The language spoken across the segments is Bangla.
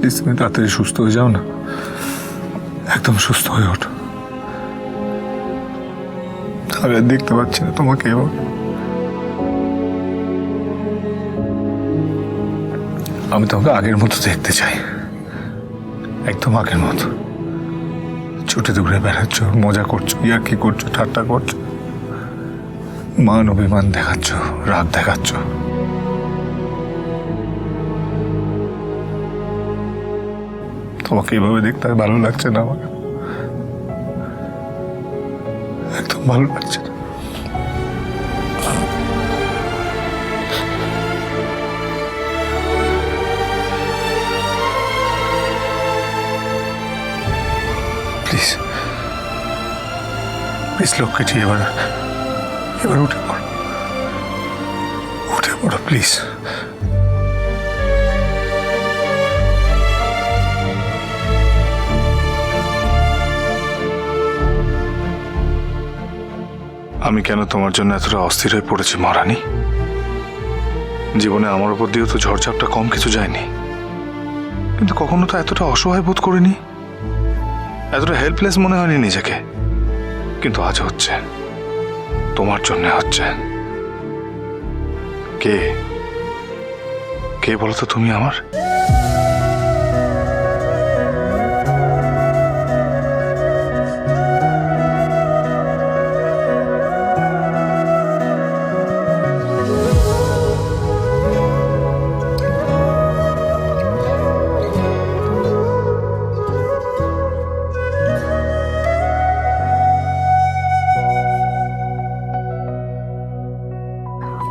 প্লিজ তুমি তাড়াতাড়ি সুস্থ হয়ে যাও না, একদম সুস্থ হয়ে ওঠো। আমি আর দেখতে পাচ্ছি না তোমাকে এবার। আমি তোমাকে আগের মতো দেখতে চাই, একদম আগের মতো। ছুটে দৌড়ে বেড়াচ্ছ, মজা করছো, ইয়ার্কি করছো, ঠাট্টা করছো, মান অভিমান দেখাচ্ছ, রাগ দেখাচ্ছ। তোমাকে এভাবে দেখতে আর ভালো লাগছে না আমার, একদম ভালো লাগছে না। প্লিজ প্লিজ লক্ষ্মীটি এবার উঠে পড়ো, উঠে পড়ো প্লিজ। আমি কেন তোমার জন্য এতটা অস্থির হয়ে পড়েছি মহারানী? জীবনে আমার উপর দিয়েও তো ঝড়ঝাপটা কম কিছু যায়নি, কিন্তু কখনো তো এতটা অসহায় বোধ করিনি, এতটা হেল্পলেস মনে হয়নি নিজেকে। কিন্তু আজ হচ্ছে, তোমার জন্য হচ্ছে। কে কে বলো তো তুমি আমার?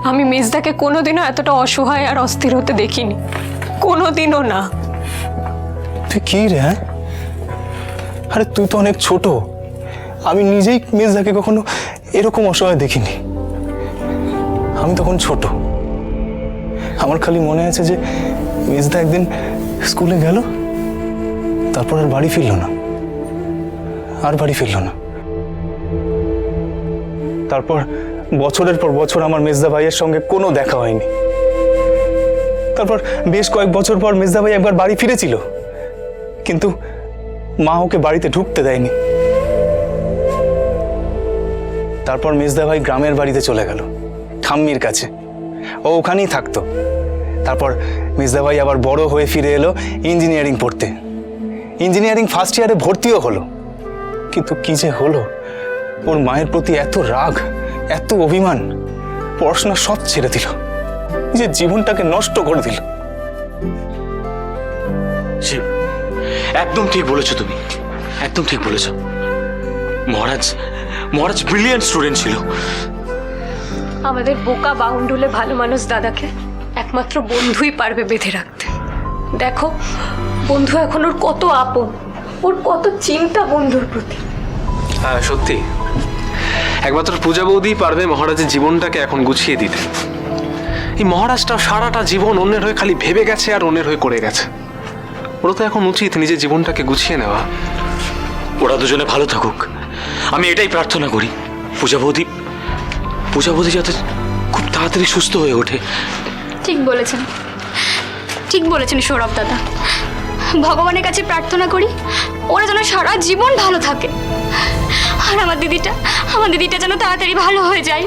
আমি মেজদাকে কোনোদিনও এতটা অসহায় আর অস্থির হতে দেখিনি, কোনোদিনও না। তুই কি রে? হ্যাঁ, আরে তুই তো অনেক ছোট। আমি নিজেই মেজদাকে কখনো এরকম অসহায় দেখিনি। আমি তখন ছোট। আমার খালি মনে আছে যে মেজদা একদিন স্কুলে গেল, তারপর আর বাড়ি ফিরল না, আর বাড়ি ফিরল না। তারপর বছরের পর বছর আমার মেজদা ভাইয়ের সঙ্গে কোনো দেখা হয়নি। তারপর বেশ কয়েক বছর পর মেজদা ভাই একবার বাড়ি ফিরেছিল, কিন্তু মা ওকে বাড়িতে ঢুকতে দেয়নি। তারপর মেজদা ভাই গ্রামের বাড়িতে চলে গেল, ঠাম্মির কাছে। ও ওখানেই থাকতো। তারপর মেজদা ভাই আবার বড় হয়ে ফিরে এলো ইঞ্জিনিয়ারিং পড়তে। ইঞ্জিনিয়ারিং ফার্স্ট ইয়ারে ভর্তিও হলো, কিন্তু কি যে হলো, ওর মায়ের প্রতি এত রাগ, এত অভিমান, পড়াশোনা সব ছেড়ে দিল, নিজের জীবনটাকে নষ্ট করে দিল। শিব, একদম ঠিক বলেছো তুমি, একদম ঠিক বলেছো। মহারাজ ব্রিলিয়ান্ট স্টুডেন্ট ছিল। আমাদের বোকা বাউন্ডুলে ভালো মানুষ দাদাকে একমাত্র বন্ধুই পারবে বেঁধে রাখতে। দেখো বন্ধু এখন ওর কত আপন, ওর কত চিন্তা বন্ধুর প্রতি। হ্যাঁ সত্যি, একমাত্র পূজা বৌদিই পারবে মহারাজের জীবনটাকে এখন গুছিয়ে দিতে। এই মহারাজটা সারাটা জীবন অন্যের হয়ে খালি ভেবে গেছে আর অন্যের হয়ে করে গেছে। ওরা তো এখন উচিত নিজের জীবনটাকে গুছিয়ে নেওয়া। ওরা দুজনে ভালো থাকুক, আমি এটাই প্রার্থনা করি। পূজা বৌদি যাতে খুব তাড়াতাড়ি সুস্থ হয়ে ওঠে। ঠিক বলেছেন, ঠিক বলেছেন সৌরভ দাদা। ভগবানের কাছে প্রার্থনা করি ওরা যেন সারা জীবন ভালো থাকে, আর আমার দিদিটা যেন তাড়াতাড়ি ভালো হয়ে যায়।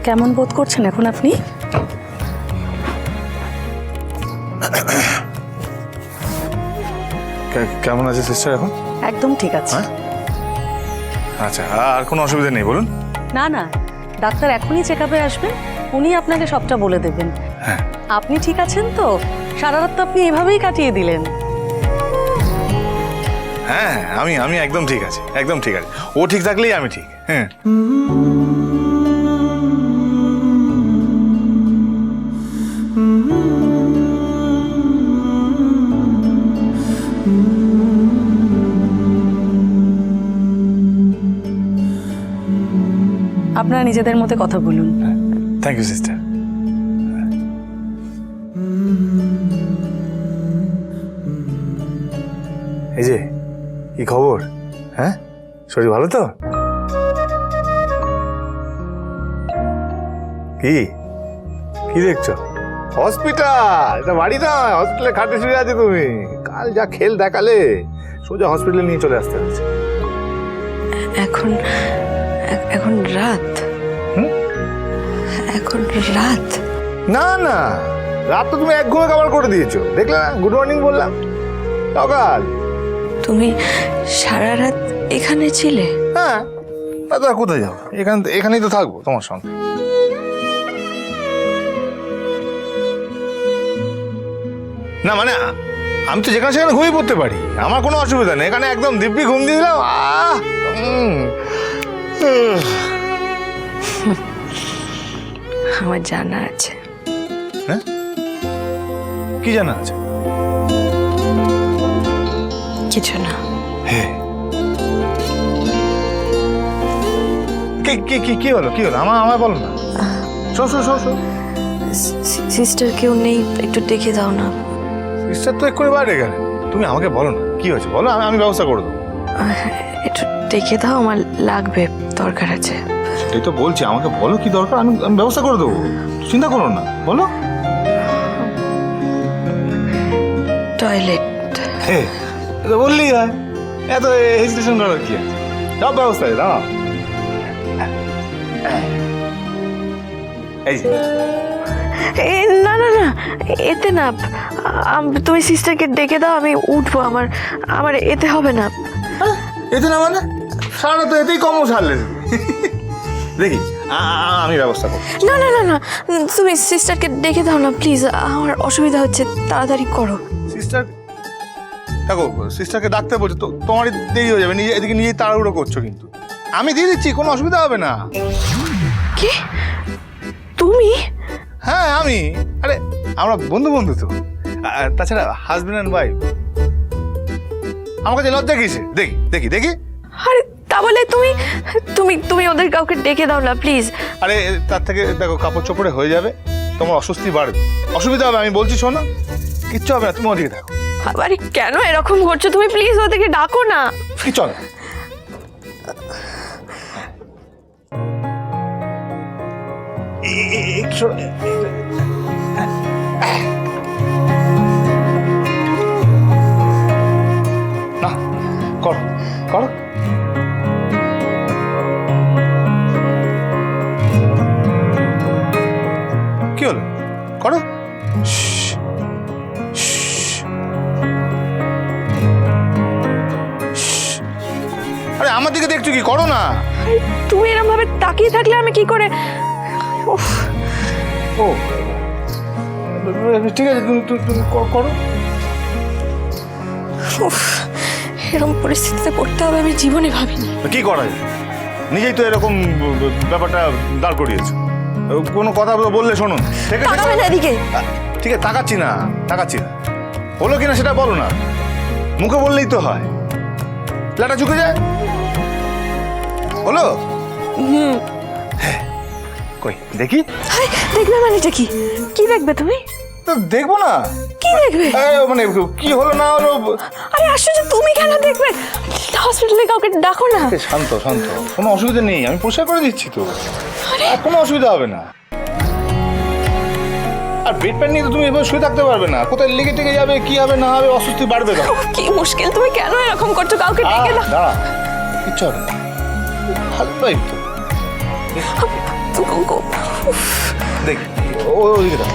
কেমন বোধ করছেন এখন আপনি? কেমন আছে সিস্টার এখন? একদম ঠিক আছে। আচ্ছা, আর কোনো অসুবিধা নেই বলুন। না না, ডাক্তার এখনই চেক আপে আসবেন, উনি আপনাকে সবটা বলে দেবেন। হ্যাঁ। আপনি ঠিক আছেন তো? সারা রাত তো আপনি এভাবেই কাটিয়ে দিলেন। হ্যাঁ, আমি একদম ঠিক আছে, একদম ঠিক আছে। ও ঠিক থাকলেই আমি ঠিক। হ্যাঁ। আপনারা নিজেদের মধ্যে কথা বলুন। Thank you sister. এই যে কি খবর? হ্যাঁ, শরীর ভালো তো? কি কি দেখছো? হসপিটাল? এটা বাড়ি না, হসপিটালে খাটে শুয়ে আছে তুমি। কাল যা খেল দেখালে, সোজা হসপিটালে নিয়ে চলে আসতে হচ্ছে। এখন রাত। এখন রাত? না না, রাত তো তুমি এক ঘুমে কভার করে দিয়েছো, দেখলে না? গুড মর্নিং বললাম, সকাল। তুমি সারা রাত এখানে ছিলে? হ্যাঁ, তো আর কোথায় যাবো? এখানেই তো থাকবো তোমার সঙ্গে। না মানে আমি তো যেখানে সেখানে ঘুমিয়ে পড়তে পারি, আমার কোনো অসুবিধা নেই। এখানে একদম দিব্যি ঘুম দিয়ে দিলাম। আমার জানা আছে। হ্যাঁ, কি জানা আছে? কিছু না। হ্যাঁ, কি হলো? কি হলো? আমায় বলো না। শো। সিস্টার কেউ নেই, একটু দেখে দাও না। সিস্টার তো এক্ষুনি বাইরে গেলে। তুমি আমাকে বলো না কি হয়েছে, বলো, আমি ব্যবস্থা করে দেবো। একটু দেখে দাও, আমার লাগবে, দরকার আছে। সেটাই তো বলছি, আমাকে বলো কি দরকার, আমি ব্যবস্থা করে দেবো, চিন্তা করো না, বলো। টয়লেট। হ্যাঁ, এটা বললেই হয়, এত হেজিটেশন করার কি আছে? সব ব্যবস্থা আছে, দাঁড়াও। এই যে, না না না, এতে না। তুমি সিস্টারকে ডেকে দাও, আমি উঠবো। আমার এতে হবে না। এতে না মানে সারা তো এতেই কম ছাড়লে। দেখি আমি ব্যবস্থা করবো। না না না না, তুমি সিস্টারকে ডেকে দাও না প্লিজ, আমার অসুবিধা হচ্ছে, তাড়াতাড়ি করো। সিস্টার, দেখো সিস্টারকে ডাকতে বলছো তো, তোমারই দেরি হয়ে যাবে, নিজে এদিকে নিজেই তাড়াহুড়ো করছো। কিন্তু আমি দিয়ে দিচ্ছি, কোনো অসুবিধা হবে না। কি তুমি? হ্যাঁ আমি, আরে আমরা বন্ধু তো। আর তাছাড়া হাজবেন্ড অ্যান্ড ওয়াইফ। আমার কাছে লজ্জা কিসে? দেখি। আরে তা বলে তুমি তুমি তুমি ওদের কাউকে ডেকে দাও না প্লিজ। আরে তার থেকে দেখো, কাপড় চোপড়ে হয়ে যাবে, তোমার অস্বস্তি বাড়বে, অসুবিধা হবে। আমি বলছি শোনো, কিচ্ছু হবে না, তুমি ওদিকে দেখো। আরে কেন এরকম করছো তুমি? প্লিজ ওদেরকে ডাকো না। কি চল, না করো। কি হলো? করো। আরে আমার দিকে দেখছো কি? করো না। তুমি এরকম ভাবে তাকিয়ে থাকলে আমি কি করে? উফ, ও ঠিক আছে, তুমি করো। উফ, এরকম পরিস্থিতিতে পড়তে হবে আমি জীবনে ভাবিনি। কি করা যায়? নিজেই তো এরকম ব্যাপারটা দাঁড় করিয়েছো। কোনো কথা বললে শোনো। ঠিক আছে, তাকাবে না এদিকে। ঠিক আছে, তাকাচ্ছি না। হলো কিনা সেটা বলো না, মুখে বললেই তো হয়। লাটা ঝুঁকে যায়, হলো? হ্যাঁ, কই দেখি। দেখবে মানেটা কি? কি দেখবে তুমি? তো দেখবো না? কি দেখবে? মানে কি হলো না হলো। আরে আশ্চর্য, তুমি কেন দেখবে? হসপিটালে কাউকে ডাকো না। শান্ত, কোনো অসুবিধা নেই, আমি পরিষ্কার করে দিচ্ছি তো, আর কোনো অসুবিধা হবে না। আর বেড প্যান নিয়ে তো তুমি এভাবে শুয়ে থাকতে পারবে না, কোথায় লেগে টেগে যাবে, কি হবে না হবে, অস্বস্তি বাড়বে। কি মুশকিল, তুমি কেন এরকম করছো? কাউকে ডেকে দাও। দাঁড়া, কিচ্ছু হবে না, হালকা একটু দেখ, ওদিকে দাও।